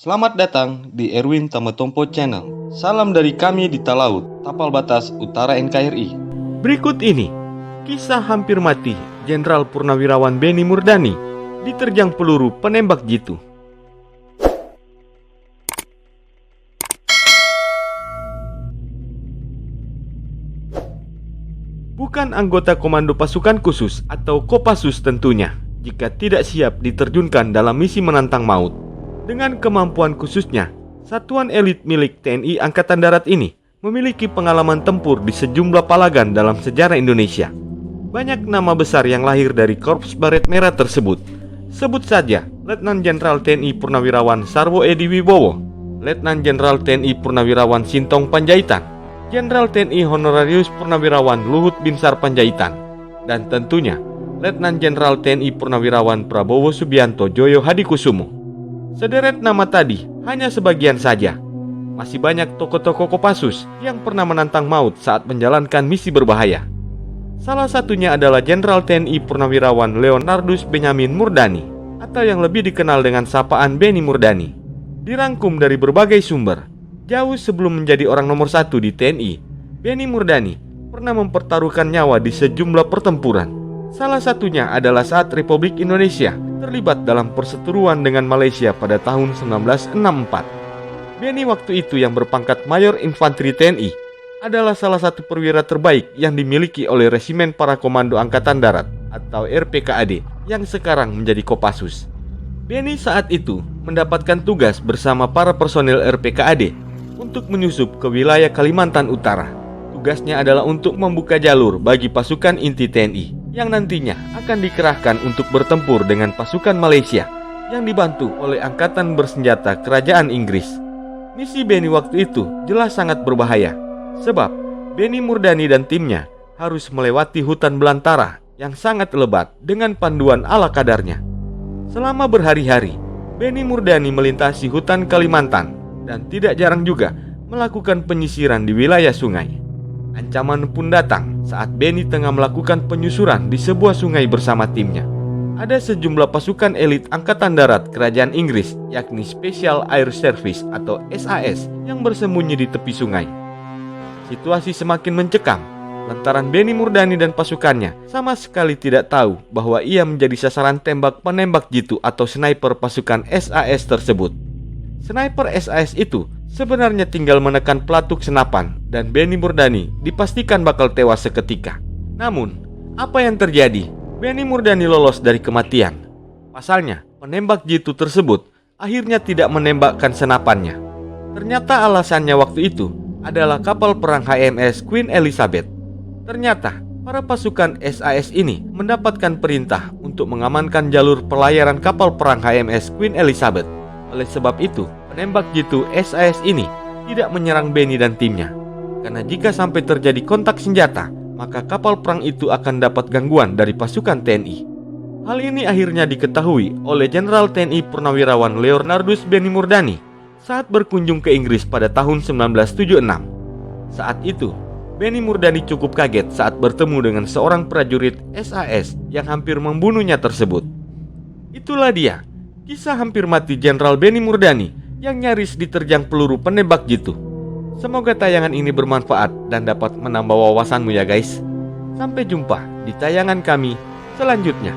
Selamat datang di Erwin Tametompo Channel. Salam dari kami di Talaut, Tapal Batas Utara NKRI. Berikut ini kisah hampir mati Jenderal Purnawirawan Benny Murdani diterjang peluru penembak jitu. Bukan anggota Komando Pasukan Khusus atau Kopassus tentunya, jika tidak siap diterjunkan dalam misi menantang maut. Dengan kemampuan khususnya, satuan elit milik TNI Angkatan Darat ini memiliki pengalaman tempur di sejumlah palagan dalam sejarah Indonesia. Banyak nama besar yang lahir dari Korps Baret Merah tersebut. Sebut saja Letnan Jenderal TNI Purnawirawan Sarwo Edi Wibowo, Letnan Jenderal TNI Purnawirawan Sintong Panjaitan, Jenderal TNI Honorarius Purnawirawan Luhut Binsar Panjaitan, dan tentunya Letnan Jenderal TNI Purnawirawan Prabowo Subianto Joyo Hadikusumo. Sederet nama tadi hanya sebagian saja. Masih banyak tokoh-tokoh Kopassus yang pernah menantang maut saat menjalankan misi berbahaya. Salah satunya adalah Jenderal TNI Purnawirawan Leonardus Benyamin Murdani, atau yang lebih dikenal dengan sapaan Benny Murdani. Dirangkum dari berbagai sumber, jauh sebelum menjadi orang nomor 1 di TNI, Benny Murdani pernah mempertaruhkan nyawa di sejumlah pertempuran. Salah satunya adalah saat Republik Indonesia terlibat dalam perseteruan dengan Malaysia pada tahun 1964. Benny waktu itu yang berpangkat Mayor Infanteri TNI adalah salah satu perwira terbaik yang dimiliki oleh Resimen Para Komando Angkatan Darat atau RPKAD yang sekarang menjadi Kopassus. Benny saat itu mendapatkan tugas bersama para personil RPKAD untuk menyusup ke wilayah Kalimantan Utara. Tugasnya adalah untuk membuka jalur bagi pasukan inti TNI yang nantinya akan dikerahkan untuk bertempur dengan pasukan Malaysia yang dibantu oleh Angkatan Bersenjata Kerajaan Inggris. Misi Benny waktu itu jelas sangat berbahaya, sebab Benny Murdani dan timnya harus melewati hutan belantara yang sangat lebat dengan panduan ala kadarnya. Selama berhari-hari, Benny Murdani melintasi hutan Kalimantan dan tidak jarang juga melakukan penyisiran di wilayah sungai. Ancaman pun datang saat Benny tengah melakukan penyusuran di sebuah sungai bersama timnya. Ada sejumlah pasukan elit Angkatan Darat Kerajaan Inggris, yakni Special Air Service atau SAS, yang bersembunyi di tepi sungai. Situasi semakin mencekam lantaran Benny Murdani dan pasukannya sama sekali tidak tahu bahwa ia menjadi sasaran tembak penembak jitu atau sniper pasukan SAS tersebut. Sniper SAS itu sebenarnya tinggal menekan pelatuk senapan dan Benny Murdani dipastikan bakal tewas seketika. Namun, apa yang terjadi? Benny Murdani lolos dari kematian. Pasalnya, penembak jitu tersebut akhirnya tidak menembakkan senapannya. Ternyata alasannya waktu itu adalah kapal perang HMS Queen Elizabeth. Ternyata, para pasukan SAS ini mendapatkan perintah untuk mengamankan jalur pelayaran kapal perang HMS Queen Elizabeth. Oleh sebab itu, penembak jitu SAS ini tidak menyerang Benny dan timnya. Karena jika sampai terjadi kontak senjata, maka kapal perang itu akan dapat gangguan dari pasukan TNI. Hal ini akhirnya diketahui oleh Jenderal TNI Purnawirawan Leonardus Benny Murdani saat berkunjung ke Inggris pada tahun 1976. Saat itu, Benny Murdani cukup kaget saat bertemu dengan seorang prajurit SAS yang hampir membunuhnya tersebut. Itulah dia, kisah hampir mati Jenderal Benny Murdani yang nyaris diterjang peluru penembak jitu. Semoga tayangan ini bermanfaat dan dapat menambah wawasanmu ya guys. Sampai jumpa di tayangan kami selanjutnya.